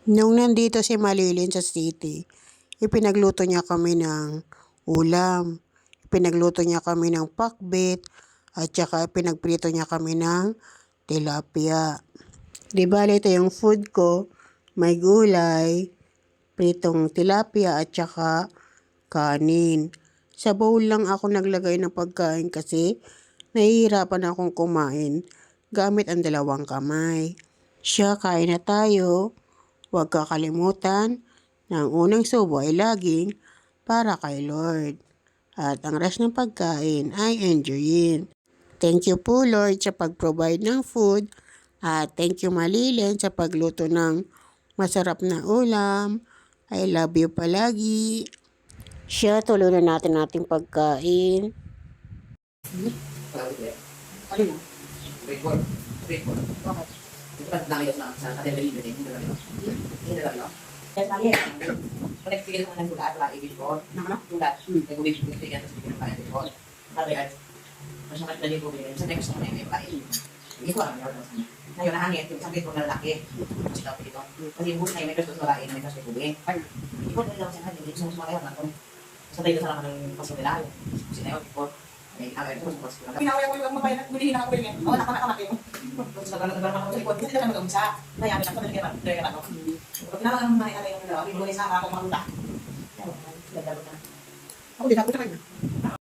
Nung nandito si Malilin sa city, ipinagluto niya kami ng ulam. Pinagluto niya kami ng pakbet at saka pinagprito niya kami ng tilapia. Di bale ito yung food ko, may gulay, pritong tilapia at saka kanin. Sa bowl lang ako naglagay ng pagkain kasi nahihirapan akong kumain gamit ang dalawang kamay. Siya, kain na tayo. Huwag kakalimutan na ang unang subo ay laging para kay Lord. At ang rest ng pagkain ay enjoyin. Thank you po Lord sa pag-provide ng food. At thank you Malilin sa pagluto ng masarap na ulam. I love you palagi. Siya, tuloy na natin ating pagkain. Ano na? Record. Record. Okay. Ito pa nakayos na sa ating delivery. Hindi talaga. Hindi talaga. Yes, mali. Pag-experience mo ng sulat, wala i-before. Ano? Sulat. Nag-uwi ko ito yan, tapos bigyan pa before. Sabi ay, masyakat na din ko bilhin. Sabi gusto ko na yung may pain. Hindi ko alam yun. Ngayon, nahangit. Yung sabi ko na lalaki. Kasi dapat ito. Kasi yung buhay na yung may gusto sa may gusto ko bilhin. Hindi ko nila kasi natin. Hindi ko sumakaya naman. Sa tayo sa naman ng paso nila. Kasi na yun, before. Pinawala ko yung mabayad at gulihin ako rin yan. Oo, nakakamaki mo. Tapos nagkaroon ako sa likod. Kasi naman mag-umisa. Mayami lang. Sabi na kaya ano. Pinawala ko yung mga yung dalawa. Pinawala sa ako magulang. Ako din ako sa kanya.